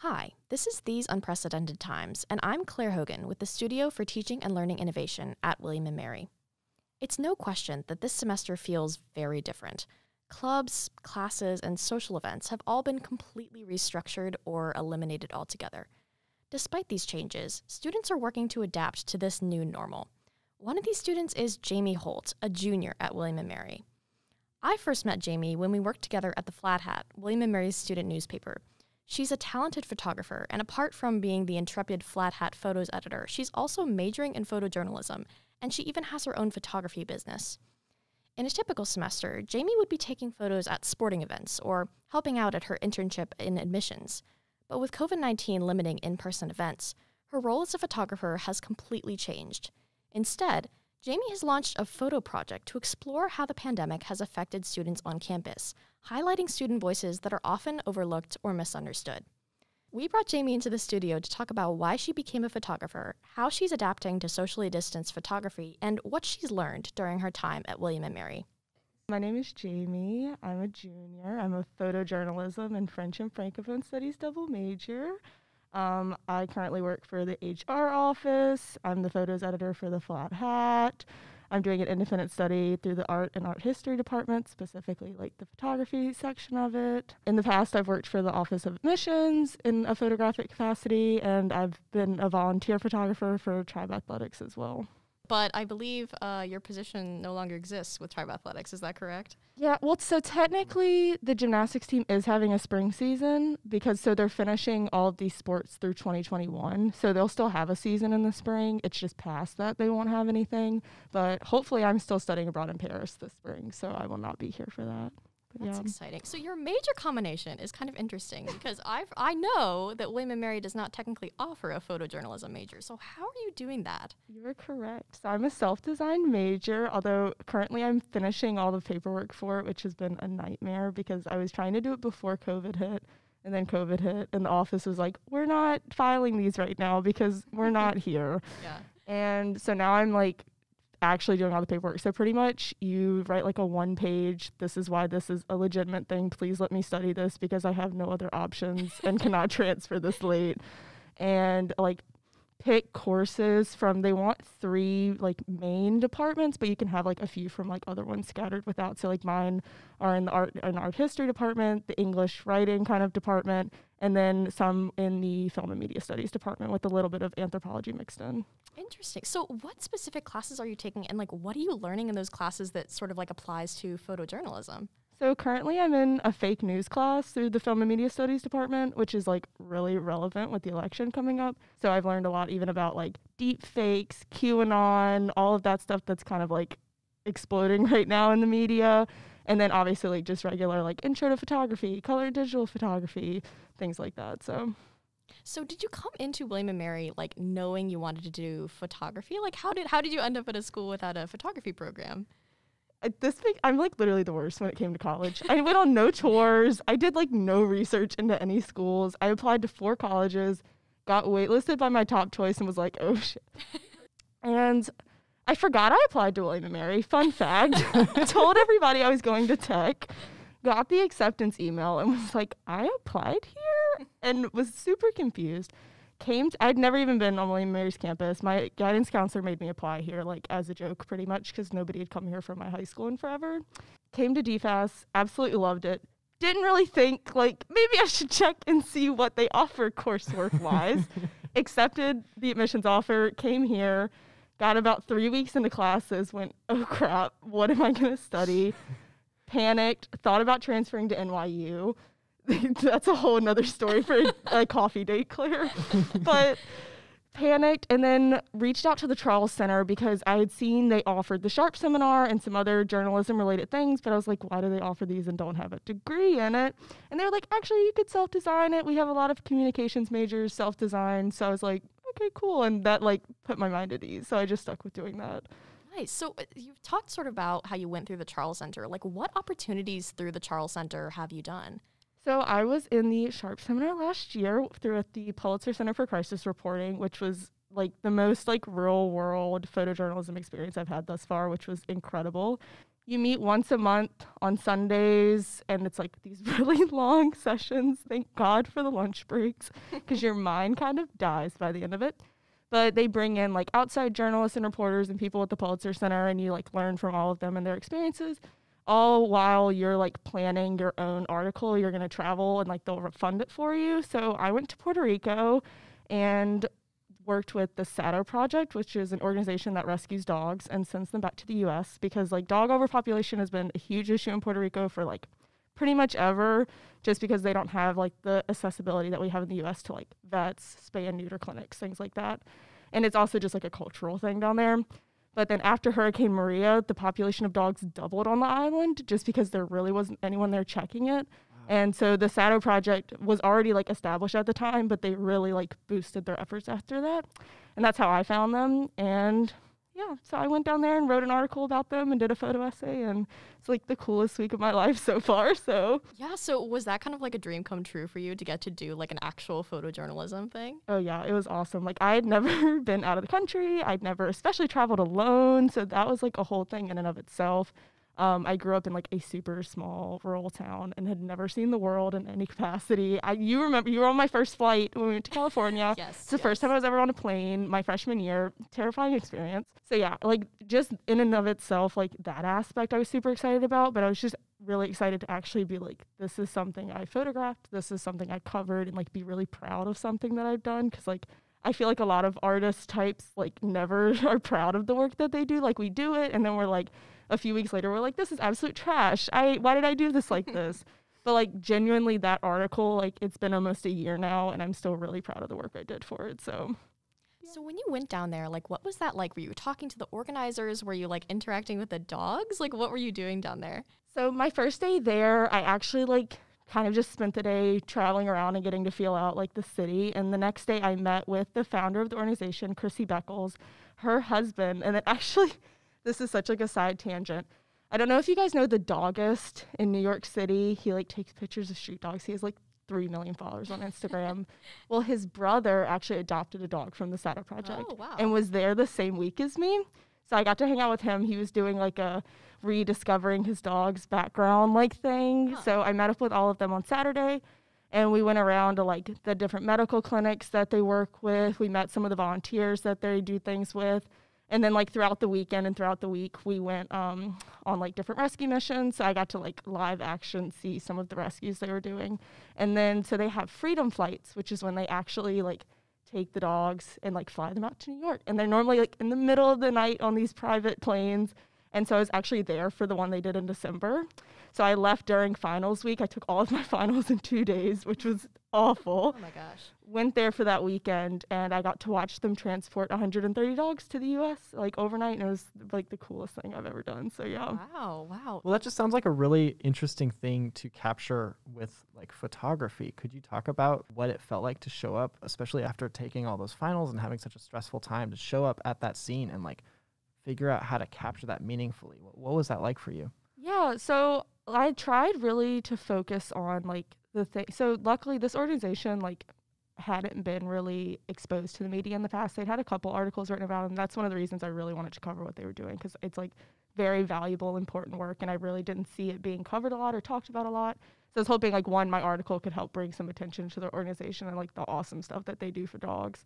Hi, this is These Unprecedented Times, and I'm Claire Hogan with the Studio for Teaching and Learning Innovation at William & Mary. It's no question that this semester feels very different. Clubs, classes, and social events have all been completely restructured or eliminated altogether. Despite these changes, students are working to adapt to this new normal. One of these students is Jamie Holt, a junior at William & Mary. I first met Jamie when we worked together at the Flat Hat, William & Mary's student newspaper. She's a talented photographer, and apart from being the intrepid Flat Hat photos editor, she's also majoring in photojournalism, and she even has her own photography business. In a typical semester, Jamie would be taking photos at sporting events or helping out at her internship in admissions. But with COVID-19 limiting in-person events, her role as a photographer has completely changed. Instead, Jamie has launched a photo project to explore how the pandemic has affected students on campus, highlighting student voices that are often overlooked or misunderstood. We brought Jamie into the studio to talk about why she became a photographer, how she's adapting to socially distanced photography, and what she's learned during her time at William & Mary. My name is Jamie. I'm a junior. I'm a photojournalism and French and Francophone Studies double major. I currently work for the HR office. I'm the photos editor for the Flat Hat. I'm doing an independent study through the art and art history department, specifically like the photography section of it. In the past, I've worked for the Office of Admissions in a photographic capacity, and I've been a volunteer photographer for Tribe Athletics as well. But I believe your position no longer exists with Tribe Athletics, is that correct? Yeah, well, so technically the gymnastics team is having a spring season because they're finishing all of these sports through 2021. So they'll still have a season in the spring. It's just past that they won't have anything. But hopefully I'm still studying abroad in Paris this spring, so I will not be here for that. That's exciting. So your major combination is kind of interesting because I know that William & Mary does not technically offer a photojournalism major. So how are you doing that? You're correct. So I'm a self-designed major, although currently I'm finishing all the paperwork for it, which has been a nightmare because I was trying to do it before COVID hit, and then COVID hit, and the office was like, we're not filing these right now because we're not here. Yeah. And so now I'm like actually doing all the paperwork. So pretty much you write like a 1-page, this is why this is a legitimate thing. Please let me study this because I have no other options and cannot transfer this late. And like pick courses from, they want 3 like main departments, but you can have like a few from like other ones scattered without. So like mine are in the art and art history department, the English writing kind of department, and then some in the film and media studies department with a little bit of anthropology mixed in. Interesting. So what specific classes are you taking, and like what are you learning in those classes that sort of like applies to photojournalism? So currently I'm in a fake news class through the film and media studies department, which is like really relevant with the election coming up. So I've learned a lot even about like deep fakes, QAnon, all of that stuff that's kind of like exploding right now in the media. And then obviously like just regular like intro to photography, color and digital photography, things like that. So did you come into William & Mary like knowing you wanted to do photography? Like how did you end up at a school without a photography program? I'm like literally the worst when it came to college. I went on no tours. I did like no research into any schools. I applied to 4 colleges, got waitlisted by my top choice and was like, oh shit. And I forgot I applied to William & Mary. Fun fact. Told everybody I was going to tech, got the acceptance email and was like, I applied here? And was super confused. I'd never even been on William & Mary's campus. My guidance counselor made me apply here, like as a joke pretty much, because nobody had come here from my high school in forever. Came to DFAS, absolutely loved it. Didn't really think, like, maybe I should check and see what they offer coursework-wise. Accepted the admissions offer, came here, got about 3 weeks into classes, went, oh crap, what am I going to study? Panicked, thought about transferring to NYU. That's a whole nother story for a coffee date, Claire. But panicked and then reached out to the Charles Center because I had seen they offered the Sharp Seminar and some other journalism-related things, but I was like, why do they offer these and don't have a degree in it? And they were like, actually, you could self-design it. We have a lot of communications majors, self-design. So I was like, okay, cool. And that like put my mind at ease. So I just stuck with doing that. Nice. So you've talked sort of about how you went through the Charles Center. Like what opportunities through the Charles Center have you done? So I was in the Sharp Seminar last year through at the Pulitzer Center for Crisis Reporting, which was like the most like real world photojournalism experience I've had thus far, which was incredible. You meet once a month on Sundays, and it's like these really long sessions. Thank God for the lunch breaks, because your mind kind of dies by the end of it. But they bring in like outside journalists and reporters and people at the Pulitzer Center, and you like learn from all of them and their experiences, all while you're like planning your own article. You're going to travel and like they'll fund it for you. So I went to Puerto Rico and worked with the Sato Project, which is an organization that rescues dogs and sends them back to the U.S. because like dog overpopulation has been a huge issue in Puerto Rico for like pretty much ever, just because they don't have like the accessibility that we have in the U.S. to like vets, spay and neuter clinics, things like that. And it's also just like a cultural thing down there. But then after Hurricane Maria, the population of dogs doubled on the island just because there really wasn't anyone there checking it. And so the Sato Project was already like established at the time, but they really like boosted their efforts after that. And that's how I found them. And yeah, so I went down there and wrote an article about them and did a photo essay, and it's like the coolest week of my life so far. So yeah, so was that kind of like a dream come true for you to get to do like an actual photojournalism thing? Oh yeah, it was awesome. Like I had never been out of the country. I'd never especially traveled alone. So that was like a whole thing in and of itself. I grew up in like a super small rural town and had never seen the world in any capacity. You remember, you were on my first flight when we went to California. Yes. It's the first time I was ever on a plane, my freshman year. Terrifying experience. So yeah, like just in and of itself, like that aspect I was super excited about, but I was just really excited to actually be like, this is something I photographed. This is something I covered, and like be really proud of something that I've done. Cause like, I feel like a lot of artist types like never are proud of the work that they do. Like we do it and then we're like, a few weeks later, we're like, this is absolute trash. Why did I do this like this? But like genuinely that article, like it's been almost a year now and I'm still really proud of the work I did for it. So when you went down there, like what was that like? Were you talking to the organizers? Were you like interacting with the dogs? Like what were you doing down there? So my first day there, I actually like kind of just spent the day traveling around and getting to feel out like the city. And the next day I met with the founder of the organization, Chrissy Beckles, her husband, and then actually this is such like a side tangent. I don't know if you guys know the Doggist in New York City. He like takes pictures of street dogs. He has like 3 million followers on Instagram. Well, his brother actually adopted a dog from the Sato Project and was there the same week as me. So I got to hang out with him. He was doing like a rediscovering his dog's background like thing. So I met up with all of them on Saturday and we went around to like the different medical clinics that they work with. We met some of the volunteers that they do things with. And then like throughout the weekend and throughout the week, we went on like different rescue missions. So I got to like live action see some of the rescues they were doing. And then so they have freedom flights, which is when they actually like take the dogs and like fly them out to New York. And they're normally like in the middle of the night on these private planes. And so I was actually there for the one they did in December. So I left during finals week. I took all of my finals in 2 days, which was awful. Oh my gosh. Went there for that weekend and I got to watch them transport 130 dogs to the US like overnight, and it was like the coolest thing I've ever done. So yeah. Wow. Well, that just sounds like a really interesting thing to capture with like photography. Could you talk about what it felt like to show up, especially after taking all those finals and having such a stressful time, to show up at that scene and like figure out how to capture that meaningfully? What was that like for you? Yeah, so I tried really to focus on like the thing. So luckily this organization like hadn't been really exposed to the media in the past. They'd had a couple articles written about them. That's one of the reasons I really wanted to cover what they were doing, because it's like very valuable, important work, and I really didn't see it being covered a lot or talked about a lot. So I was hoping like one, my article could help bring some attention to their organization and like the awesome stuff that they do for dogs.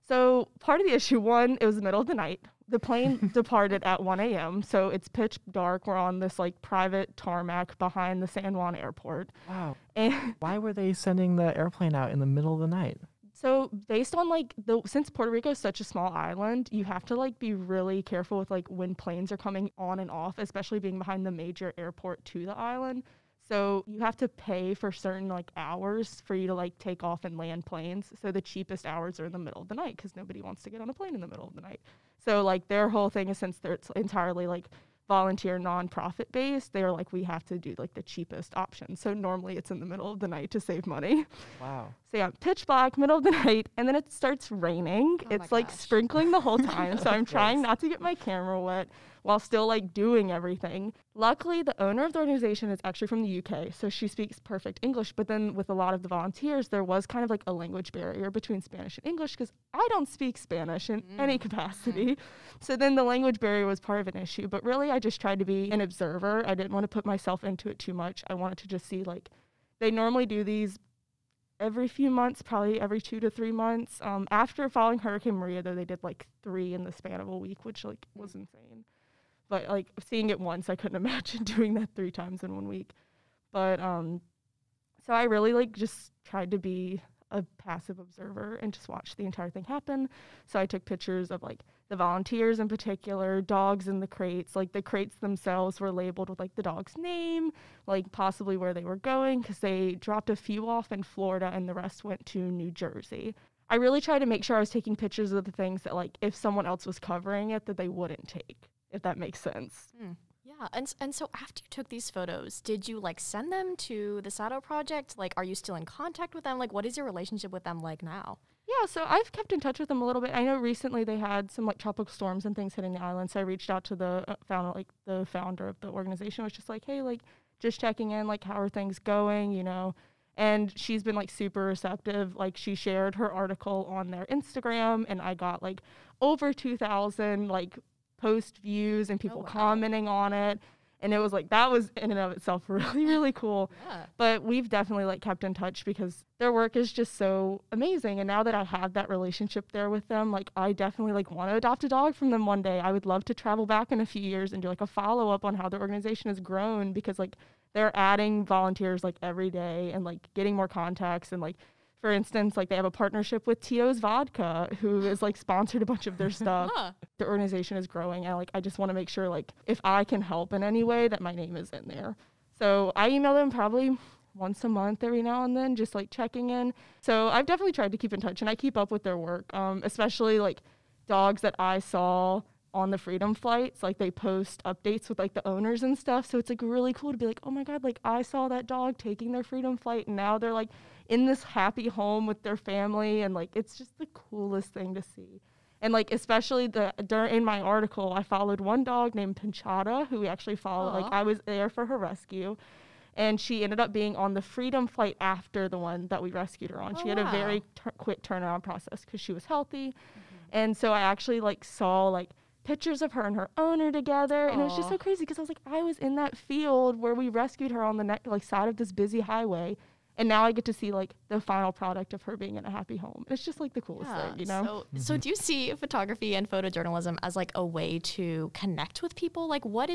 So part of the issue, one, it was the middle of the night. The plane departed at 1 a.m., so it's pitch dark. We're on this like private tarmac behind the San Juan airport. Wow. And why were they sending the airplane out in the middle of the night? so based on like since Puerto Rico is such a small island, you have to like be really careful with like when planes are coming on and off, especially being behind the major airport to the island. So you have to pay for certain like hours for you to like take off and land planes. So the cheapest hours are in the middle of the night because nobody wants to get on a plane in the middle of the night. So like their whole thing is, since they're entirely like volunteer nonprofit based, they're like, we have to do like the cheapest option. So normally it's in the middle of the night to save money. Wow. So yeah, pitch black, middle of the night, and then it starts raining. Oh it's like sprinkling the whole time. So I'm trying not to get my camera wet. while still like doing everything. Luckily, the owner of the organization is actually from the UK, so she speaks perfect English. But then with a lot of the volunteers, there was kind of like a language barrier between Spanish and English because I don't speak Spanish in any capacity. So then the language barrier was part of an issue. But really, I just tried to be an observer. I didn't want to put myself into it too much. I wanted to just see, like, they normally do these every few months, probably every 2 to 3 months. After following Hurricane Maria, though, they did like 3 in the span of a week, which like was insane. But like seeing it once, I couldn't imagine doing that 3 times in 1 week. But so I really like just tried to be a passive observer and just watch the entire thing happen. So I took pictures of like the volunteers in particular, dogs in the crates. Like the crates themselves were labeled with like the dog's name, like possibly where they were going, because they dropped a few off in Florida and the rest went to New Jersey. I really tried to make sure I was taking pictures of the things that like if someone else was covering it that they wouldn't take, if that makes sense. Yeah, and so after you took these photos, did you like send them to the Sato Project? Like, are you still in contact with them? Like, what is your relationship with them like now? Yeah, so I've kept in touch with them a little bit. I know recently they had some like tropical storms and things hitting the island, so I reached out to the founder of the organization, was just like, hey, like just checking in, like how are things going, you know? And she's been like super receptive. Like she shared her article on their Instagram, and I got like over 2,000 like post views and people commenting on it. And it was like, that was in and of itself really, really cool. Yeah. But we've definitely like kept in touch because their work is just so amazing. And now that I have that relationship there with them, like I definitely like want to adopt a dog from them one day. I would love to travel back in a few years and do like a follow up on how the organization has grown, because like they're adding volunteers like every day and like getting more contacts. And like, for instance, like they have a partnership with Tio's Vodka, who is like sponsored a bunch of their stuff. The organization is growing, and like I just want to make sure like if I can help in any way that my name is in there. So I email them probably once a month every now and then, just like checking in. So I've definitely tried to keep in touch, and I keep up with their work, especially like dogs that I saw on the Freedom flights. Like they post updates with like the owners and stuff. So it's like really cool to be like, oh my God, like I saw that dog taking their Freedom flight, and now they're like in this happy home with their family. And like, it's just the coolest thing to see. And like, especially in my article, I followed one dog named Pinchada, who we actually followed. Like I was there for her rescue, and she ended up being on the Freedom flight after the one that we rescued her on. She had a very quick turnaround process because she was healthy. And so I actually like saw like pictures of her and her owner together. And it was just so crazy because I was like, I was in that field where we rescued her on the side of this busy highway. And now I get to see like the final product of her being in a happy home. It's just like the coolest thing, you know? So do you see photography and photojournalism as like a way to connect with people? Like what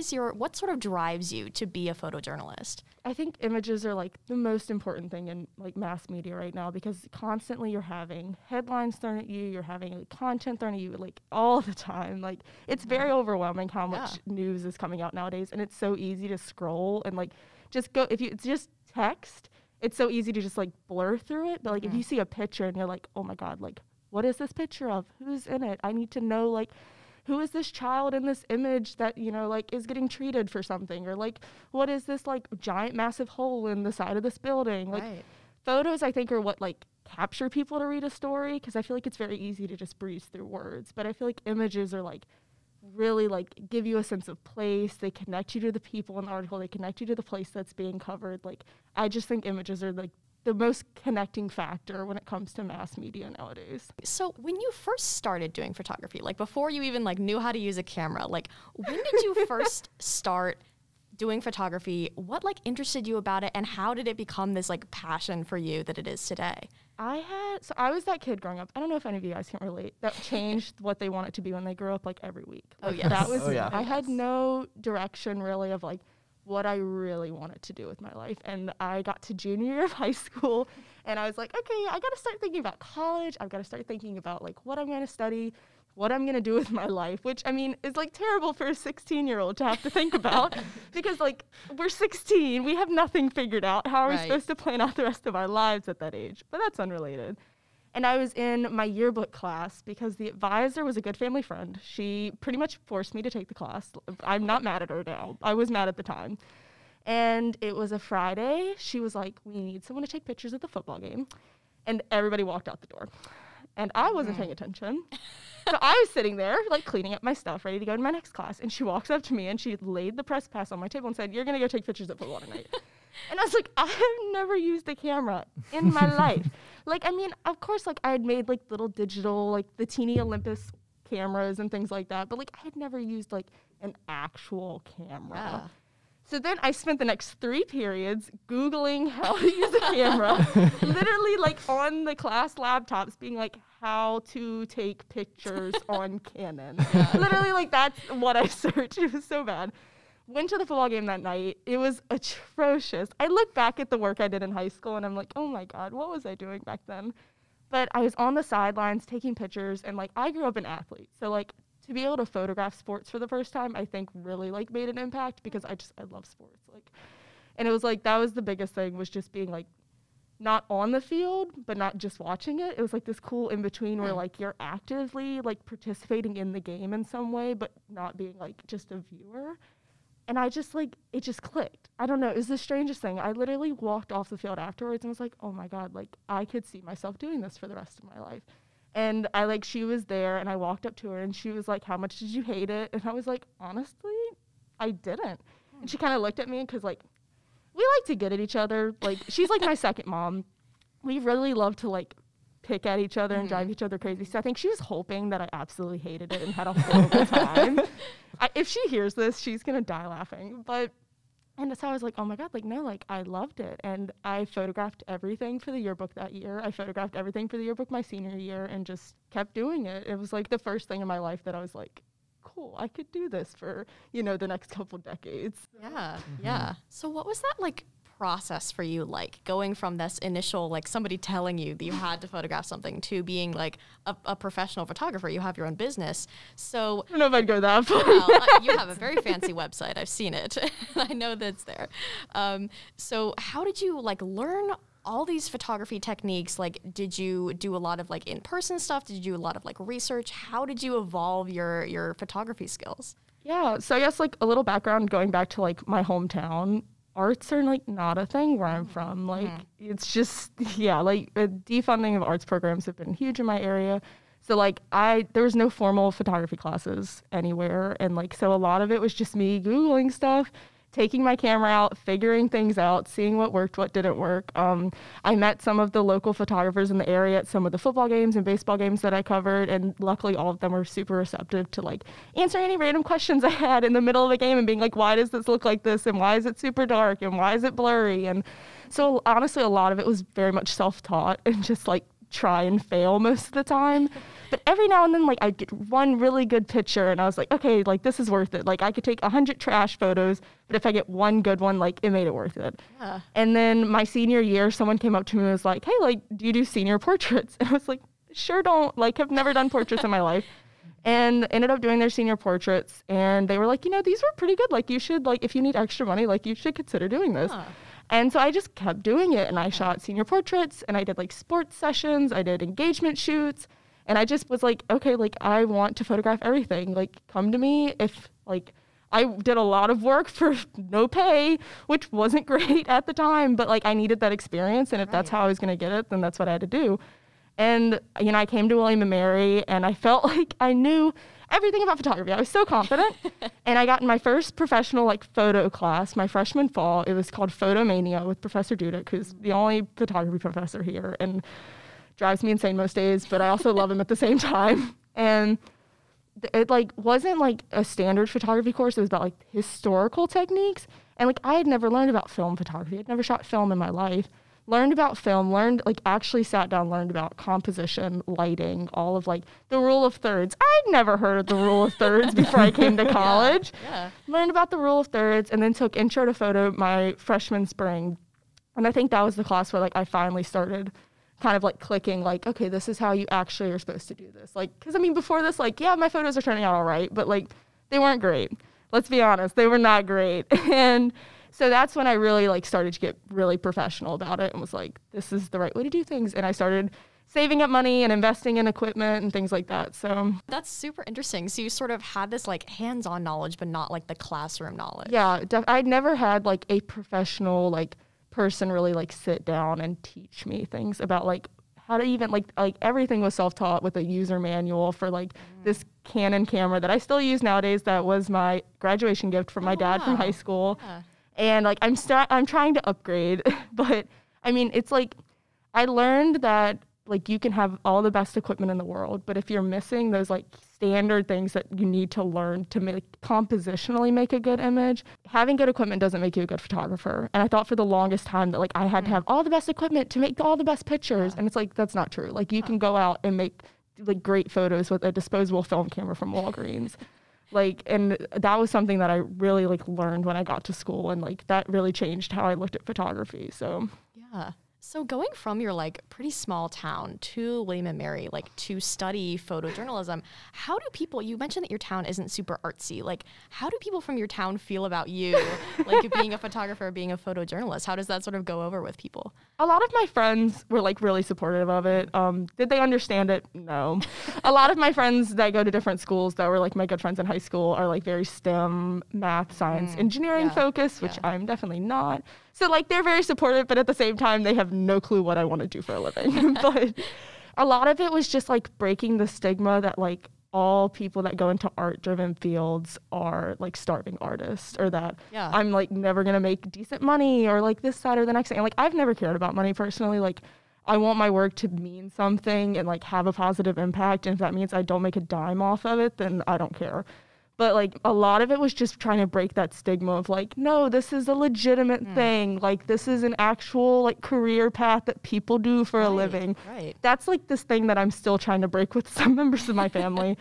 sort of drives you to be a photojournalist? I think images are like the most important thing in like mass media right now, because constantly you're having headlines thrown at you, you're having like content thrown at you like all the time. Like it's very overwhelming how much news is coming out nowadays, and it's so easy to scroll and like just go, if it's just text, it's so easy to just like blur through it. But like if you see a picture and you're like, oh my God, like what is this picture of? Who's in it? I need to know like who is this child in this image that, you know, like is getting treated for something, or like what is this like giant massive hole in the side of this building? Like photos I think are what like capture people to read a story, because I feel like it's very easy to just breeze through words. But I feel like images are like really like give you a sense of place. They connect you to the people in the article. They connect you to the place that's being covered. Like I just think images are like the most connecting factor when it comes to mass media nowadays. So when you first started doing photography, like before you even like knew how to use a camera, like when did you first start doing photography? What like interested you about it, and how did it become this like passion for you that it is today? I was that kid growing up. I don't know if any of you guys can relate. That changed what they want it to be when they grew up, like every week. Like, that was. I had no direction really of like what I really wanted to do with my life. And I got to junior year of high school, and I was like, okay, I got to start thinking about college. I've got to start thinking about like what I'm going to study, what I'm going to do with my life, which I mean is like terrible for a 16-year-old to have to think about because like we're 16, we have nothing figured out. How are we supposed to plan out the rest of our lives at that age? But that's unrelated. And I was in my yearbook class because the advisor was a good family friend. She pretty much forced me to take the class. I'm not mad at her now. I was mad at the time. And it was a Friday. She was like, we need someone to take pictures of the football game. And everybody walked out the door. And I wasn't paying attention. So I was sitting there, like, cleaning up my stuff, ready to go to my next class. And she walks up to me, and she laid the press pass on my table and said, "You're going to go take pictures of football tonight." And I was like, I have never used a camera in my life. Like, I mean, of course, like, I had made, like, little digital, like, the teeny Olympus cameras and things like that. But, like, I had never used, like, an actual camera. Yeah. So then I spent the next 3 periods Googling how to use a camera, literally like on the class laptops being like, how to take pictures on Canon. Literally like that's what I searched. It was so bad. Went to the football game that night. It was atrocious. I look back at the work I did in high school and I'm like, oh my God, what was I doing back then? But I was on the sidelines taking pictures and like I grew up an athlete. So like to be able to photograph sports for the first time, I think really like made an impact because I love sports. Like, and it was like, that was the biggest thing was just being like, not on the field, but not just watching it. It was like this cool in between where like you're actively like participating in the game in some way, but not being like just a viewer. And I just like, it just clicked. I don't know. It was the strangest thing. I literally walked off the field afterwards and was like, oh my God, like I could see myself doing this for the rest of my life. And I like, she was there and I walked up to her and she was like, how much did you hate it? And I was like, honestly, I didn't. And she kind of looked at me because like, we like to get at each other. Like, she's like my second mom. We really love to like pick at each other and drive each other crazy. So I think she was hoping that I absolutely hated it and had a horrible time. If she hears this, she's going to die laughing. And that's how I was like, oh my God, like, no, like, I loved it. And I photographed everything for the yearbook that year. I photographed everything for the yearbook my senior year and just kept doing it. It was like the first thing in my life that I was like, cool, I could do this for, you know, the next couple decades. Yeah, yeah. So what was that, like, process for you, like, going from this initial, like, somebody telling you that you had to photograph something to being, like, a professional photographer? You have your own business. So I don't know if I'd go that far. well, you have a very fancy website. I've seen it. I know that's there. So how did you, like, learn all these photography techniques? Like, did you do a lot of, like, in-person stuff? Did you do a lot of, like, research? How did you evolve your photography skills? Yeah, so I guess, like, a little background going back to, like, my hometown. Arts are, like, not a thing where I'm from. Like, it's just, yeah, like, defunding of arts programs have been huge in my area. So, like, there was no formal photography classes anywhere. And, like, so a lot of it was just me Googling stuff, taking my camera out, figuring things out, seeing what worked, what didn't work. I met some of the local photographers in the area at some of the football games and baseball games that I covered, and luckily all of them were super receptive to like answering any random questions I had in the middle of the game and being like, why does this look like this, and why is it super dark, and why is it blurry? And so honestly, a lot of it was very much self-taught and just like try and fail most of the time. But every now and then, like, I'd get one really good picture, and I was like, okay, like, this is worth it. Like, I could take 100 trash photos, but if I get one good one, like, it made it worth it. Yeah. And then my senior year, someone came up to me and was like, hey, like, do you do senior portraits? And I was like, sure don't. Like, have never done portraits in my life. And ended up doing their senior portraits, and they were like, you know, these were pretty good. Like, you should, like, if you need extra money, like, you should consider doing this. Huh. And so I just kept doing it, and I shot senior portraits, and I did, like, sports sessions. I did engagement shoots. And I just was like, okay, like, I want to photograph everything. Like, come to me. If, like, I did a lot of work for no pay, which wasn't great at the time, but, like, I needed that experience. And if that's how I was going to get it, then that's what I had to do. And, you know, I came to William & Mary, and I felt like I knew everything about photography. I was so confident. And I got in my first professional, like, photo class my freshman fall. It was called Photomania with Professor Dudek, who's the only photography professor here. And drives me insane most days, but I also love him at the same time. And it like wasn't like a standard photography course. It was about like historical techniques. And like I had never learned about film photography. I'd never shot film in my life. Learned about film, actually sat down, learned about composition, lighting, all of like the rule of thirds. I'd never heard of the rule of thirds before I came to college. Yeah. Learned about the rule of thirds and then took intro to photo my freshman spring. And I think that was the class where like I finally started kind of like clicking, like, okay, this is how you actually are supposed to do this. Like, because I mean, before this, like, yeah, my photos are turning out all right, but like, they weren't great. Let's be honest, they were not great. And so that's when I really like started to get really professional about it and was like, this is the right way to do things. And I started saving up money and investing in equipment and things like that. So that's super interesting. So you sort of had this like hands-on knowledge, but not like the classroom knowledge. Yeah, I'd never had like a professional like person really like sit down and teach me things about like how to even like everything was self-taught with a user manual for like this Canon camera that I still use nowadays. That was my graduation gift from my dad from high school. Yeah. And like I'm trying to upgrade, but I mean, it's like I learned that like you can have all the best equipment in the world, but if you're missing those like standard things that you need to learn to make compositionally make a good image, having good equipment doesn't make you a good photographer. And I thought for the longest time that like I had to have all the best equipment to make all the best pictures. And it's like, that's not true. Like you can go out and make like great photos with a disposable film camera from Walgreens. Like, and that was something that I really like learned when I got to school, and like that really changed how I looked at photography. So yeah. So going from your like pretty small town to William and Mary, like to study photojournalism, how do people, you mentioned that your town isn't super artsy, like how do people from your town feel about you, like being a photographer, being a photojournalist? How does that sort of go over with people? A lot of my friends were like really supportive of it. Did they understand it? No. A lot of my friends that go to different schools that were like my good friends in high school are like very STEM, math, science, engineering focused, which I'm definitely not. So like they're very supportive, but at the same time, they have no clue what I want to do for a living. But a lot of it was just like breaking the stigma that like all people that go into art-driven fields are like starving artists, or that I'm like never going to make decent money, or like this, that, or the next thing. And, like I've never cared about money personally. Like I want my work to mean something and like have a positive impact. And if that means I don't make a dime off of it, then I don't care. But like a lot of it was just trying to break that stigma of like, no, this is a legitimate thing. Like this is an actual like career path that people do for a living. Right. That's like this thing that I'm still trying to break with some members of my family.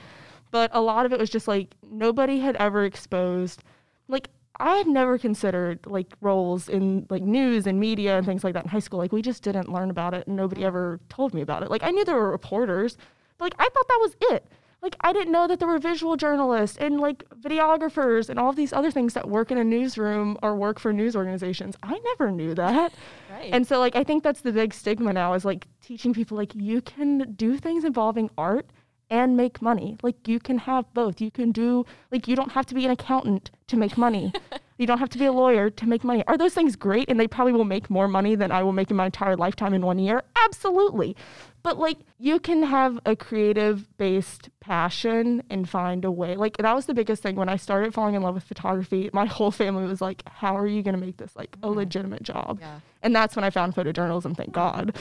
But a lot of it was just like nobody had ever exposed, like I had never considered like roles in like news and media and things like that in high school. Like we just didn't learn about it, and nobody ever told me about it. Like I knew there were reporters, but like I thought that was it. Like, I didn't know that there were visual journalists and, like, videographers and all of these other things that work in a newsroom or work for news organizations. I never knew that. Right. And so, like, I think that's the big stigma now is, like, teaching people, like, you can do things involving art and make money. Like, you can have both. You can do, like, you don't have to be an accountant to make money. You don't have to be a lawyer to make money. Are those things great? And they probably will make more money than I will make in my entire lifetime in 1 year? Absolutely. But like you can have a creative-based passion and find a way. Like that was the biggest thing when I started falling in love with photography. My whole family was like, how are you going to make this like a legitimate job? Yeah. And that's when I found photojournalism, thank God.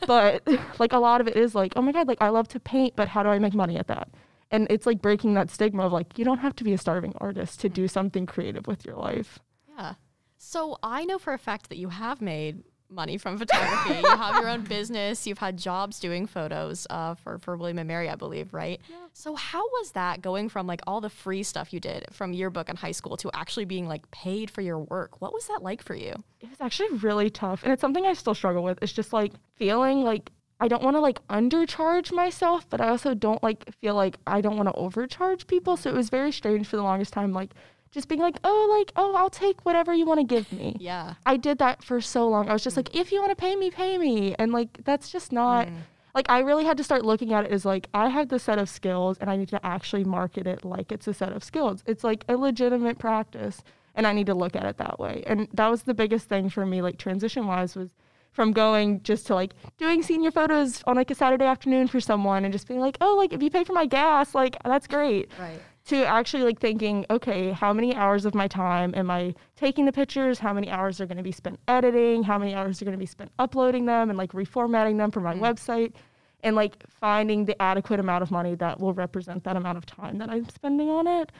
But like a lot of it is like, oh my God, like I love to paint, but how do I make money at that? And it's like breaking that stigma of like, you don't have to be a starving artist to do something creative with your life. Yeah. So I know for a fact that you have made money from photography. You have your own business. You've had jobs doing photos for William and Mary, I believe, right? Yeah. So how was that going from like all the free stuff you did from yearbook in high school to actually being like paid for your work? What was that like for you? It was actually really tough. And it's something I still struggle with. It's just like feeling like I don't want to like undercharge myself, but I also don't like feel like I don't want to overcharge people. So it was very strange for the longest time, like just being like, oh, I'll take whatever you want to give me. Yeah. I did that for so long. I was just like, if you want to pay me, pay me. And like, that's just not, like, I really had to start looking at it as like, I have this set of skills and I need to actually market it like it's a set of skills. It's like a legitimate practice and I need to look at it that way. And that was the biggest thing for me, like transition wise, was from going just to like doing senior photos on like a Saturday afternoon for someone and just being like, oh, like if you pay for my gas, like that's great. Right. To actually like thinking, okay, how many hours of my time am I taking the pictures? How many hours are going to be spent editing? How many hours are going to be spent uploading them and like reformatting them for my website? And like finding the adequate amount of money that will represent that amount of time that I'm spending on it.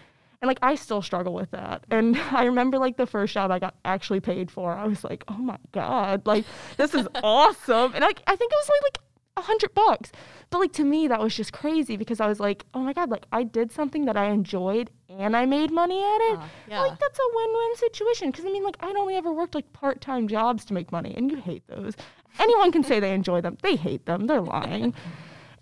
And like, I still struggle with that. And I remember like the first job I got actually paid for, I was like, oh my God, like this is awesome. And I think it was like $100. But like to me, that was just crazy because I was like, oh my God, like I did something that I enjoyed and I made money at it. Yeah. Like that's a win-win situation. Because I mean, like I'd only ever worked like part-time jobs to make money, and you hate those. Anyone can say they enjoy them. They hate them. They're lying.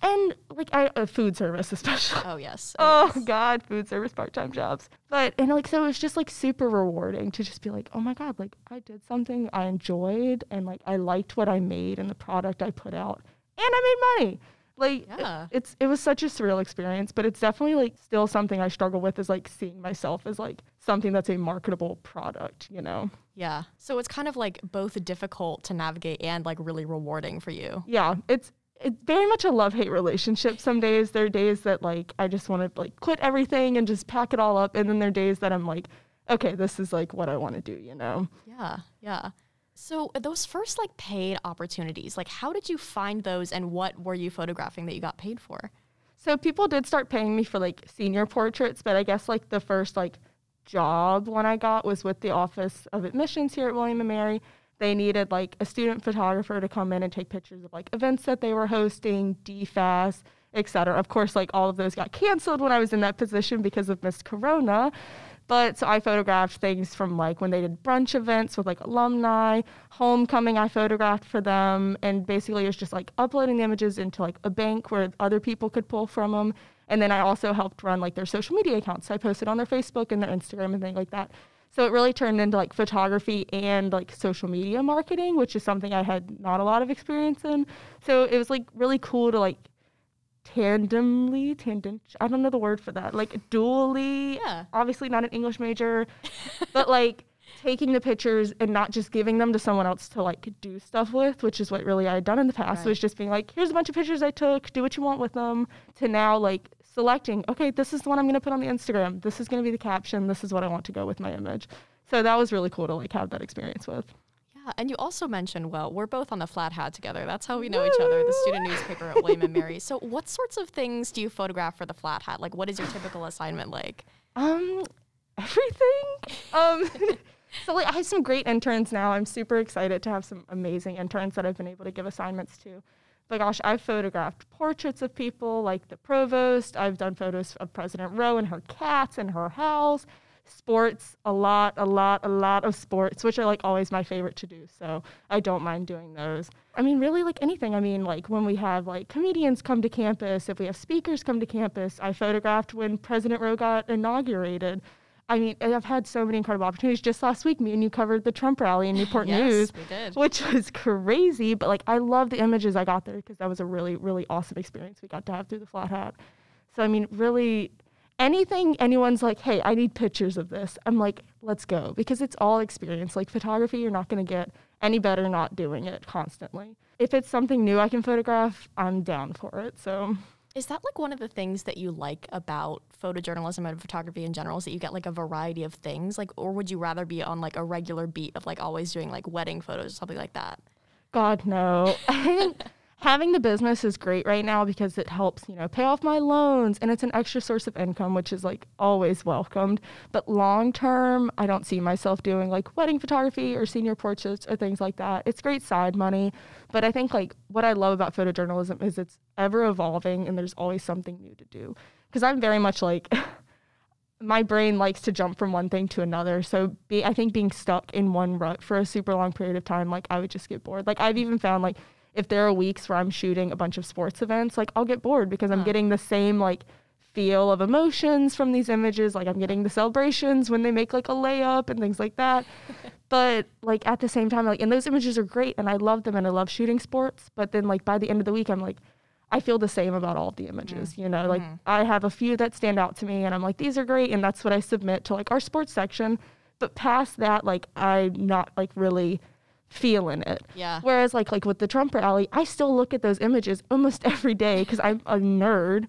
And like food service especially. Oh yes. Oh yes. God, food service part-time jobs. But and like so it was just like super rewarding to just be like, oh my God, like I did something I enjoyed and like I liked what I made and the product I put out. And I made money. Like, yeah. it was such a surreal experience, but it's definitely, like, still something I struggle with is, like, seeing myself as, like, something that's a marketable product, you know? Yeah. So it's kind of, like, both difficult to navigate and, like, really rewarding for you. Yeah. It's it's very much a love-hate relationship. Some days there are days that like I just want to like quit everything and just pack it all up, and then there are days that I'm like, okay, this is like what I want to do, you know? Yeah. So those first like paid opportunities, like how did you find those, and what were you photographing that you got paid for? So people did start paying me for like senior portraits, but I guess like the first like job one I got was with the Office of Admissions here at William & Mary. They needed like a student photographer to come in and take pictures of like events that they were hosting, DFAS, etc. Of course, like all of those got canceled when I was in that position because of Miss Corona. But so I photographed things from like when they did brunch events with like alumni, homecoming I photographed for them. And basically it was just like uploading the images into like a bank where other people could pull from them. And then I also helped run like their social media accounts. So I posted on their Facebook and their Instagram and things like that. So it really turned into like photography and like social media marketing, which is something I had not a lot of experience in. So it was like really cool to like I don't know the word for that, like dually, obviously not an English major, but like taking the pictures and not just giving them to someone else to like do stuff with, which is what really I had done in the past. Right. Was just being like, here's a bunch of pictures I took, do what you want with them, to now like selecting, okay, this is the one I'm going to put on the Instagram. This is going to be the caption. This is what I want to go with my image. So that was really cool to like have that experience with. Yeah, and you also mentioned, well, we're both on the Flat Hat together. That's how we know each other, the student newspaper at William & Mary. So what sorts of things do you photograph for the Flat Hat? Like, what is your typical assignment like? Everything. So like I have some great interns now. I'm super excited to have some amazing interns that I've been able to give assignments to. But gosh, I've photographed portraits of people like the provost. I've done photos of President Roe and her cats and her house. Sports, a lot of sports, which are like always my favorite to do. So I don't mind doing those. I mean, really like anything. I mean, like when we have like comedians come to campus, if we have speakers come to campus, I photographed when President Roe got inaugurated. I mean, I've had so many incredible opportunities. Just last week, me and you covered the Trump rally in Newport News, we did. Which was crazy. But like, I love the images I got there because that was a really, really awesome experience we got to have through the Flat Hat. So, I mean, really, anything anyone's like, hey, I need pictures of this, I'm like, let's go, because it's all experience. Like photography, you're not going to get any better not doing it constantly. If it's something new I can photograph, I'm down for it. So is that like one of the things that you like about photojournalism and photography in general, is that you get like a variety of things? Like, or would you rather be on like a regular beat of like always doing like wedding photos or something like that? God, no. I think having the business is great right now because it helps, you know, pay off my loans, and it's an extra source of income, which is like always welcomed. But long term, I don't see myself doing like wedding photography or senior portraits or things like that. It's great side money, but I think like what I love about photojournalism is it's ever evolving and there's always something new to do. Because I'm very much like my brain likes to jump from one thing to another. So I think being stuck in one rut for a super long period of time, like I would just get bored. Like I've even found like if there are weeks where I'm shooting a bunch of sports events, like I'll get bored because I'm getting the same like feel of emotions from these images. Like I'm getting the celebrations when they make like a layup and things like that. But like at the same time, like, and those images are great and I love them and I love shooting sports. But then like by the end of the week, I'm like, I feel the same about all of the images, you know, like I have a few that stand out to me and I'm like, these are great. And that's what I submit to like our sports section. But past that, like I'm not like really feeling it. Yeah. Whereas like with the Trump rally, I still look at those images almost every day because I'm a nerd.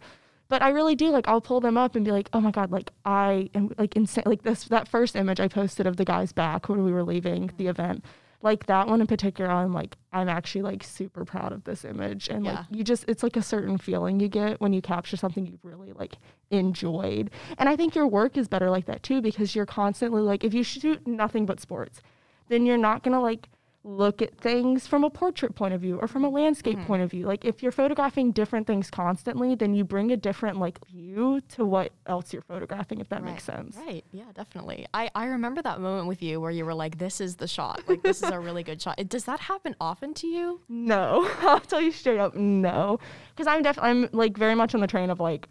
But I really do, like I'll pull them up and be like, oh my God, like I am like insane. Like that first image I posted of the guy's back when we were leaving the event, like that one in particular, I'm actually like super proud of this image. And like it's like a certain feeling you get when you capture something you've really like enjoyed. And I think your work is better like that too, because you're constantly like, if you shoot nothing but sports, then you're not gonna like look at things from a portrait point of view or from a landscape point of view. Like if you're photographing different things constantly, then you bring a different like view to what else you're photographing, if that makes sense. Right. Yeah, definitely. I remember that moment with you where you were like, this is the shot. Like this is a really good shot. Does that happen often to you? No. I'll tell you straight up, no. Because I'm like very much on the train of like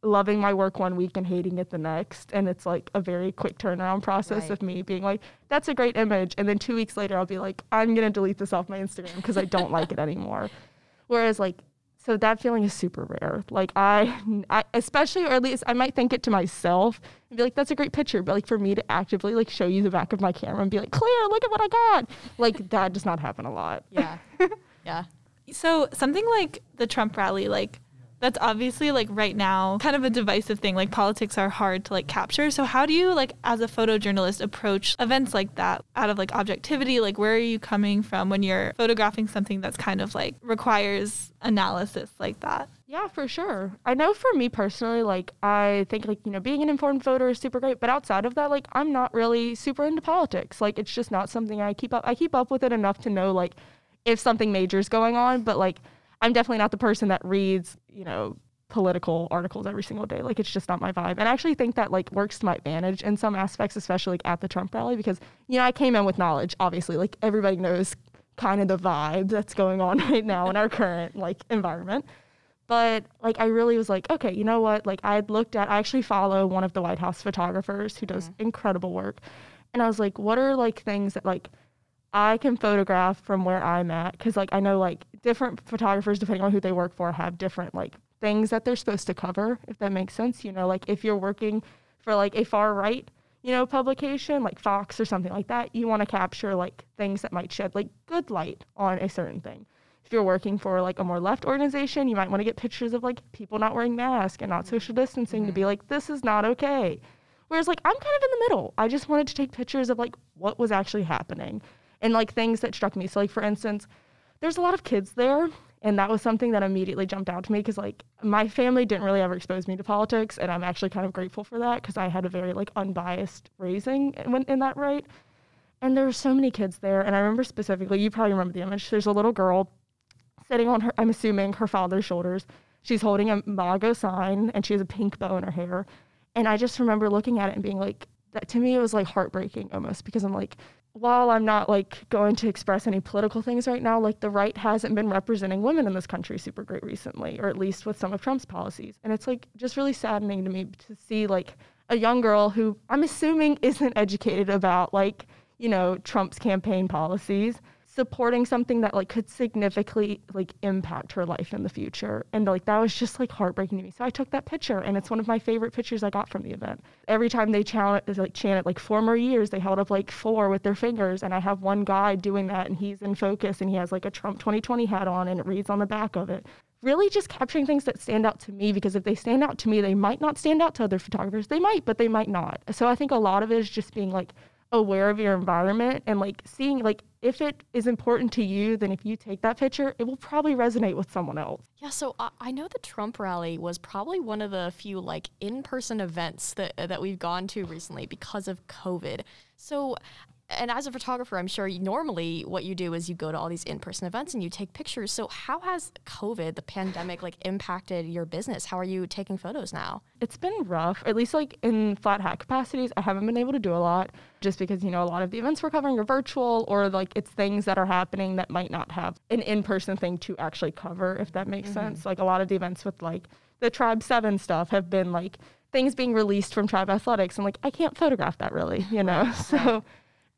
loving my work one week and hating it the next. And it's like a very quick turnaround process of me being like, that's a great image. And then 2 weeks later, I'll be like, I'm going to delete this off my Instagram because I don't like it anymore. Whereas like, so that feeling is super rare. Like I especially, or at least I might think it to myself and be like, that's a great picture. But like for me to actively like show you the back of my camera and be like, Claire, look at what I got. Like that does not happen a lot. Yeah. Yeah. So something like the Trump rally, like that's obviously like right now kind of a divisive thing. Like politics are hard to like capture. So how do you like as a photojournalist approach events like that out of like objectivity? Like where are you coming from when you're photographing something that's kind of like requires analysis like that? Yeah, for sure. I know for me personally, like I think like, being an informed voter is super great. But outside of that, like I'm not really super into politics. Like it's just not something I keep up. I keep up with it enough to know like if something major is going on. But like I'm definitely not the person that reads, political articles every single day. Like, it's just not my vibe. And I actually think that, like, works to my advantage in some aspects, especially, like, at the Trump rally, because, I came in with knowledge, obviously. Like, everybody knows kind of the vibe that's going on right now in our current, like, environment. But, like, I really was like, okay, you know what? Like, I actually follow one of the White House photographers who does incredible work. And I was like, what are, like, things that, like, I can photograph from where I'm at? Because, like, I know, like, different photographers, depending on who they work for, have different, like, things that they're supposed to cover, if that makes sense. Like, if you're working for, like, a far right, publication, like Fox or something like that, you want to capture, like, things that might shed, like, good light on a certain thing. If you're working for, like, a more left organization, you might want to get pictures of, like, people not wearing masks and not social distancing to be like, this is not okay. Whereas, like, I'm kind of in the middle. I just wanted to take pictures of, like, what was actually happening and, like, things that struck me. So, like, for instance, there's a lot of kids there, and that was something that immediately jumped out to me because, like, my family didn't really ever expose me to politics, and I'm actually kind of grateful for that because I had a very, like, unbiased raising in that right. And there were so many kids there, and I remember specifically, you probably remember the image, there's a little girl sitting on I'm assuming, her father's shoulders. She's holding a MAGA sign, and she has a pink bow in her hair. And I just remember looking at it and being like, that to me, it was, like, heartbreaking almost because I'm like, while I'm not, like, going to express any political things right now, like, the right hasn't been representing women in this country super great recently, or at least with some of Trump's policies. And it's, like, just really saddening to me to see, like, a young girl who I'm assuming isn't educated about, like, Trump's campaign policies, supporting something that, like, could significantly, like, impact her life in the future. And, like, that was just, like, heartbreaking to me. So I took that picture, and it's one of my favorite pictures I got from the event. Every time they chanted, like, 4 more years, they held up, like, 4 with their fingers. And I have one guy doing that, and he's in focus, and he has, like, a Trump 2020 hat on, and it reads on the back of it. Really just capturing things that stand out to me, because if they stand out to me, they might not stand out to other photographers. They might, but they might not. So I think a lot of it is just being, like, aware of your environment and, like, seeing, like, if it is important to you, then if you take that picture, it will probably resonate with someone else. Yeah, so I know the Trump rally was probably one of the few, like, in-person events that we've gone to recently because of COVID. So, and as a photographer, I'm sure normally what you do is you go to all these in-person events and you take pictures. So how has COVID, the pandemic, like, impacted your business? How are you taking photos now? It's been rough, at least, like, in flat hat capacities. I haven't been able to do a lot just because, a lot of the events we're covering are virtual, or, like, it's things that are happening that might not have an in-person thing to actually cover, if that makes sense. Like, a lot of the events with, like, the Tribe 7 stuff have been, like, things being released from Tribe Athletics, and, like, I can't photograph that really, So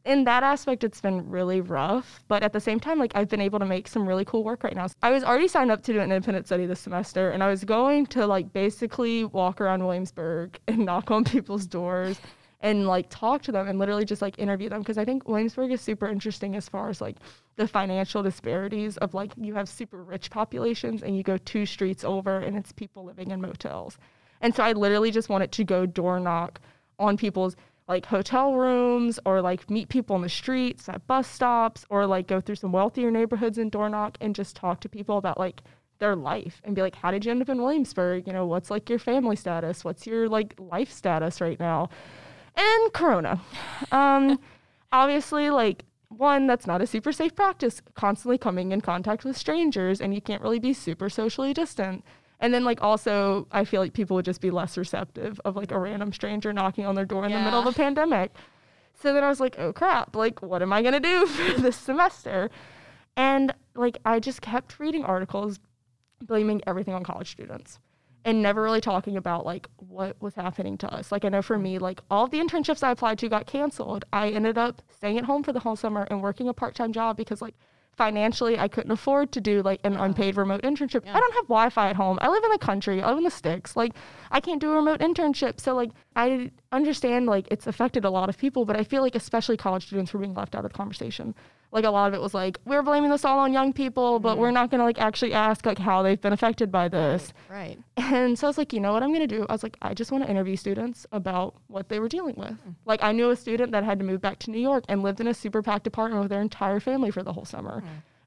in that aspect, it's been really rough. But at the same time, like, I've been able to make some really cool work right now. I was already signed up to do an independent study this semester, and I was going to, like, basically walk around Williamsburg and knock on people's doors and, like, talk to them and literally just, like, interview them. Because I think Williamsburg is super interesting as far as, like, the financial disparities of, like, you have super rich populations and you go 2 streets over and it's people living in motels. And so I literally just wanted to go door knock on people's, like, hotel rooms, or, like, meet people on the streets at bus stops, or, like, go through some wealthier neighborhoods and door knock and just talk to people about, like, their life and be like, how did you end up in Williamsburg? What's, like, your family status? What's your, like, life status right now? And Corona. Obviously, like, one, that's not a super safe practice, constantly coming in contact with strangers, and you can't really be super socially distant. And then, like, also, I feel like people would just be less receptive of, like, a random stranger knocking on their door in the middle of a pandemic. So then I was like, oh, crap, like, what am I going to do for this semester? And, like, I just kept reading articles blaming everything on college students and never really talking about, like, what was happening to us. Like, I know for me, like, all of the internships I applied to got canceled. I ended up staying at home for the whole summer and working a part-time job because, like, financially, I couldn't afford to do, like, an unpaid remote internship. I don't have Wi-Fi at home. I live in the country. I live in the sticks. Like, I can't do a remote internship. So, like, I understand, like, it's affected a lot of people, but I feel like especially college students were being left out of the conversation. like a lot of it was like, we're blaming this all on young people, but we're not going to like actually ask like how they've been affected by this. Right. And so I was like, you know what I'm going to do? I was like, I just want to interview students about what they were dealing with. Like I knew a student that had to move back to New York and lived in a super packed apartment with their entire family for the whole summer.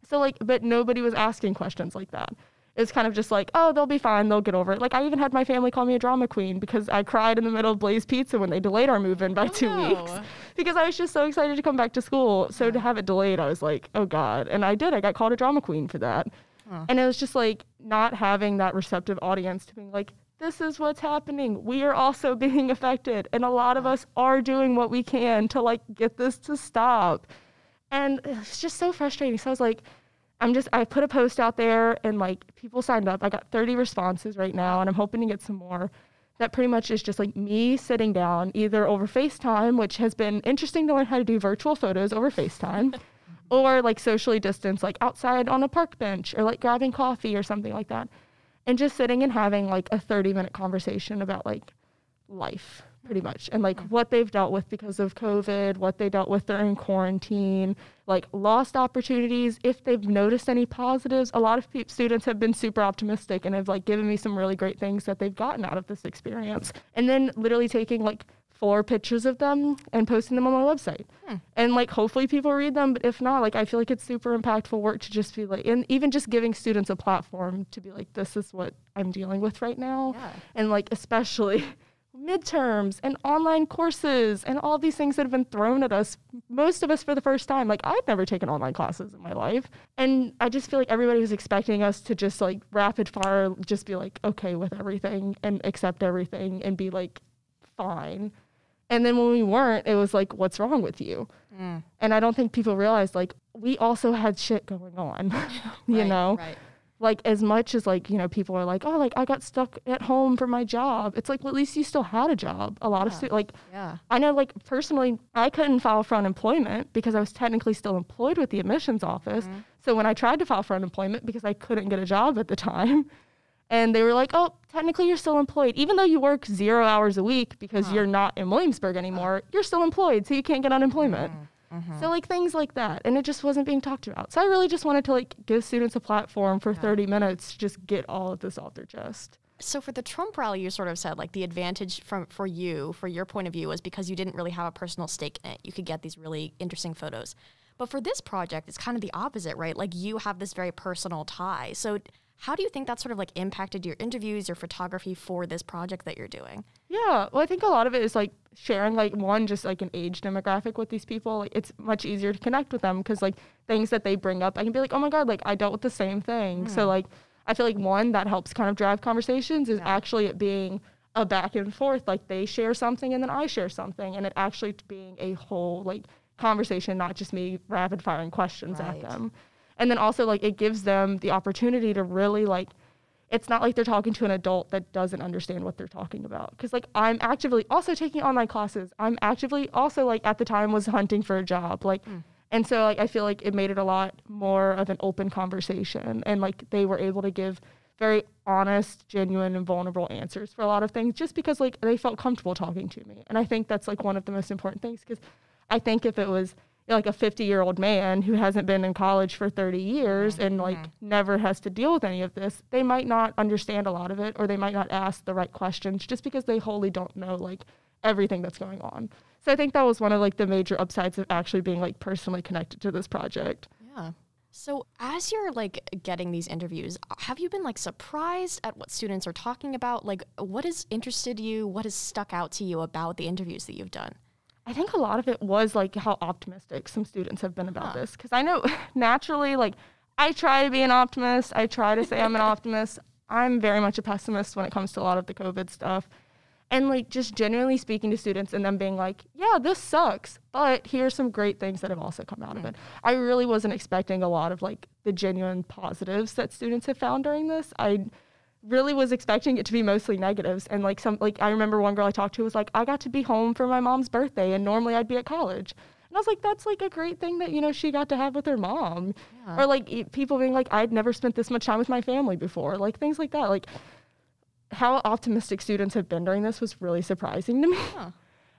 So like, but nobody was asking questions like that. It's kind of just like, oh, they'll be fine. They'll get over it. Like I even had my family call me a drama queen because I cried in the middle of Blaze Pizza when they delayed our move-in by 2 weeks because I was just so excited to come back to school. So to have it delayed, I was like, oh God. And I did. I got called a drama queen for that. And it was just like not having that receptive audience to being like, this is what's happening. We are also being affected. And a lot of us are doing what we can to like get this to stop. And it's just so frustrating. So I was like, I put a post out there and like people signed up. I got 30 responses right now and I'm hoping to get some more. That pretty much is just like me sitting down either over FaceTime, which has been interesting to learn how to do virtual photos over FaceTime, or like socially distanced, like outside on a park bench or like grabbing coffee or something like that. And just sitting and having like a 30-minute conversation about like life pretty much and like what they've dealt with because of COVID, what they dealt with during quarantine, like lost opportunities, if they've noticed any positives. A lot of students have been super optimistic and have like given me some really great things that they've gotten out of this experience. And then literally taking like 4 pictures of them and posting them on my website. And like hopefully people read them, but if not, like I feel like it's super impactful work to just be like, and even just giving students a platform to be like, this is what I'm dealing with right now. And like especially midterms and online courses and all these things that have been thrown at us, most of us for the first time. Like I've never taken online classes in my life. And I just feel like everybody was expecting us to just like rapid fire, just be like okay with everything and accept everything and be like fine. And then when we weren't, it was like, what's wrong with you? And I don't think people realized like we also had shit going on, you know? Like as much as like, you know, people are like, oh, like I got stuck at home for my job. It's like, well, at least you still had a job. A lot of students, like, I know like personally, I couldn't file for unemployment because I was technically still employed with the admissions office. So when I tried to file for unemployment because I couldn't get a job at the time, and they were like, oh, technically you're still employed. Even though you work 0 hours a week because you're not in Williamsburg anymore, you're still employed, so you can't get unemployment. So like things like that. And it just wasn't being talked about. So I really just wanted to like give students a platform for 30 minutes to just get all of this off their chest. So for the Trump rally, you sort of said like the advantage for your point of view was because you didn't really have a personal stake in it. You could get these really interesting photos. But for this project, it's kind of the opposite, right? Like you have this very personal tie. So how do you think that sort of like impacted your interviews, your photography for this project that you're doing? Yeah, well, I think a lot of it is like sharing like one, just like an age demographic with these people. Like it's much easier to connect with them because like things that they bring up, I can be like, oh my God, like I dealt with the same thing. So like I feel like one that helps kind of drive conversations is actually it being a back and forth. Like they share something and then I share something, and it actually being a whole like conversation, not just me rapid firing questions at them. And then also, like, it gives them the opportunity to really, like, it's not like they're talking to an adult that doesn't understand what they're talking about. Because, like, I'm actively also taking online classes. I'm actively also, like, at the time was hunting for a job. Like, and so, like, I feel like it made it a lot more of an open conversation. And, like, they were able to give very honest, genuine, and vulnerable answers for a lot of things just because, like, they felt comfortable talking to me. And I think that's, like, one of the most important things because I think if it was like a 50-year-old man who hasn't been in college for 30 years and like never has to deal with any of this, they might not understand a lot of it, or they might not ask the right questions just because they wholly don't know like everything that's going on. So I think that was one of like the major upsides of actually being like personally connected to this project. Yeah. So as you're like getting these interviews, have you been like surprised at what students are talking about? Like what has interested you? What has stuck out to you about the interviews that you've done? I think a lot of it was like how optimistic some students have been about this. Because I know naturally, like I try to be an optimist. I try to say I'm an optimist. I'm very much a pessimist when it comes to a lot of the COVID stuff. And like just genuinely speaking to students and them being like, yeah, this sucks, but here's some great things that have also come out of it. I really wasn't expecting a lot of like the genuine positives that students have found during this. I really was expecting it to be mostly negatives. And like I remember one girl I talked to was like, I got to be home for my mom's birthday and normally I'd be at college. And I was like, that's like a great thing that, you know, she got to have with her mom. Or like people being like, I'd never spent this much time with my family before. Like things like that. Like how optimistic students have been during this was really surprising to me.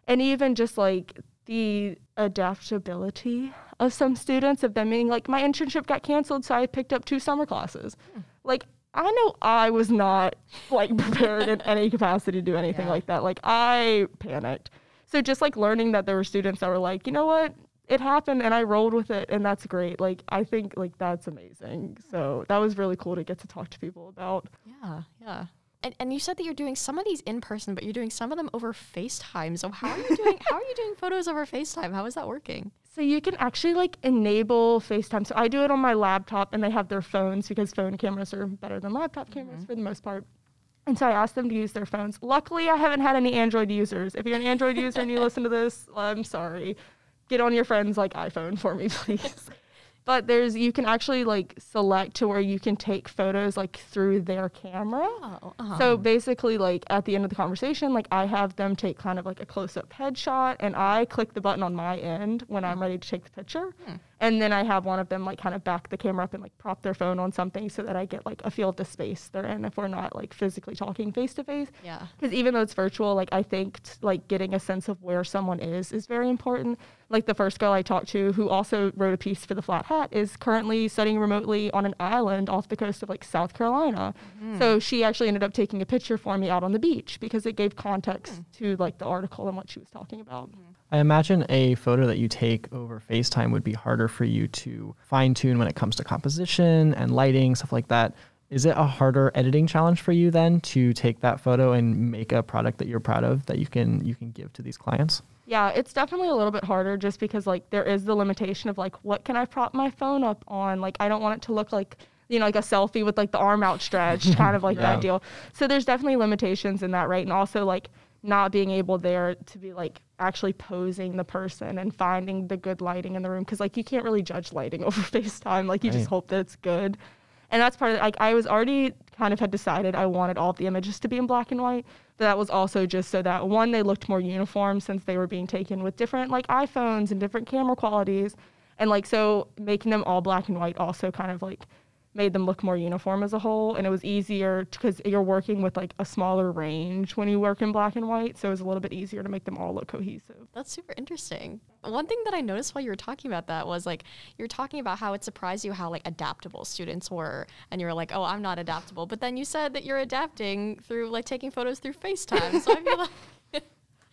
And even just like the adaptability of some students, of them being like, my internship got canceled, so I picked up 2 summer classes. Like, I know I was not like prepared in any capacity to do anything like that. Like, I panicked. So just like learning that there were students that were like, you know what, it happened and I rolled with it, and that's great. Like, I think like that's amazing. So that was really cool to get to talk to people about. Yeah. And you said that you're doing some of these in person, but you're doing some of them over FaceTime. So how are you doing photos over FaceTime? How is that working? So you can actually like enable FaceTime. So I do it on my laptop, and they have their phones because phone cameras are better than laptop cameras for the most part. And so I asked them to use their phones. Luckily, I haven't had any Android users. If you're an Android user and you listen to this, I'm sorry. Get on your friend's like iPhone for me, please. But you can actually like select to where you can take photos like through their camera. So basically, like at the end of the conversation, like I have them take kind of like a close-up headshot, and I click the button on my end when I'm ready to take the picture. And then I have one of them like kind of back the camera up and like prop their phone on something so that I get like a feel of the space they're in if we're not like physically talking face to face. Yeah. Because even though it's virtual, like I think like getting a sense of where someone is very important. Like the first girl I talked to, who also wrote a piece for the Flat Hat, is currently studying remotely on an island off the coast of like South Carolina. So she actually ended up taking a picture for me out on the beach because it gave context to like the article and what she was talking about. I imagine a photo that you take over FaceTime would be harder for you to fine tune when it comes to composition and lighting, stuff like that. Is it a harder editing challenge for you then to take that photo and make a product that you're proud of that you can give to these clients? Yeah, it's definitely a little bit harder just because like there is the limitation of like, what can I prop my phone up on? Like, I don't want it to look like, you know, like a selfie with like the arm outstretched, kind of like that deal. So there's definitely limitations in that, right? And also like not being able there to be like actually posing the person and finding the good lighting in the room. Cause like you can't really judge lighting over FaceTime. Like you just hope that it's good. And that's part of it. Like I was already kind of had decided I wanted all of the images to be in black and white. But that was also just so that one, they looked more uniform since they were being taken with different like iPhones and different camera qualities. And like, so making them all black and white also kind of like made them look more uniform as a whole. And it was easier because you're working with like a smaller range when you work in black and white. So it was a little bit easier to make them all look cohesive. That's super interesting. One thing that I noticed while you were talking about that was like, you were talking about how it surprised you how like adaptable students were. And you were like, oh, I'm not adaptable. But then you said that you're adapting through like taking photos through FaceTime. So I feel like...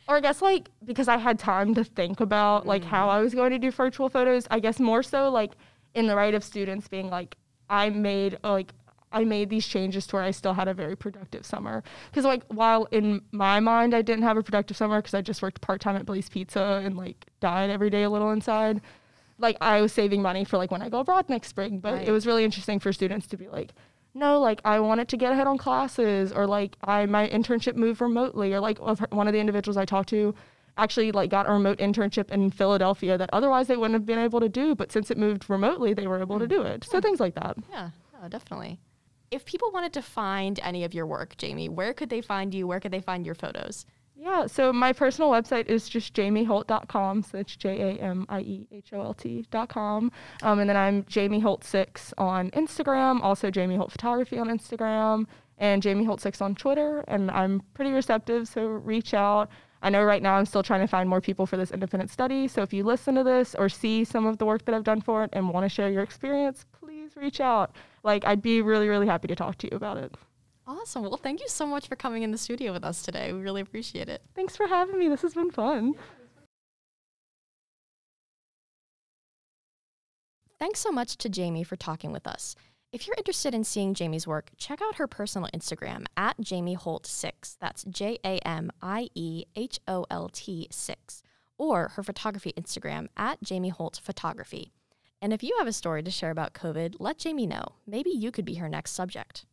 Or I guess like, because I had time to think about like how I was going to do virtual photos, I guess more so like in the right of students being like, I made these changes to where I still had a very productive summer. Because like while in my mind I didn't have a productive summer because I just worked part-time at Blaze Pizza and like died every day a little inside, like I was saving money for like when I go abroad next spring. But it was really interesting for students to be like, no, like I wanted to get ahead on classes, or like my internship moved remotely, or like one of the individuals I talked to actually like got a remote internship in Philadelphia that otherwise they wouldn't have been able to do, but since it moved remotely, they were able to do it. So things like that. Yeah, definitely. If people wanted to find any of your work, Jamie, where could they find you? Where could they find your photos? Yeah, so my personal website is just jamieholt.com. So it's JamieHolt.com. And then I'm Jamie Holt 6 on Instagram, also Jamie Holt Photography on Instagram, and Jamie Holt 6 on Twitter. And I'm pretty receptive, so reach out. I know right now I'm still trying to find more people for this independent study. So if you listen to this or see some of the work that I've done for it and want to share your experience, please reach out. Like, I'd be really, really happy to talk to you about it. Awesome. Well, thank you so much for coming in the studio with us today. We really appreciate it. Thanks for having me. This has been fun. Thanks so much to Jamie for talking with us. If you're interested in seeing Jamie's work, check out her personal Instagram at JamieHolt6. That's JamieHolt 6. Or her photography Instagram at Jamie Holt Photography. And if you have a story to share about COVID, let Jamie know. Maybe you could be her next subject.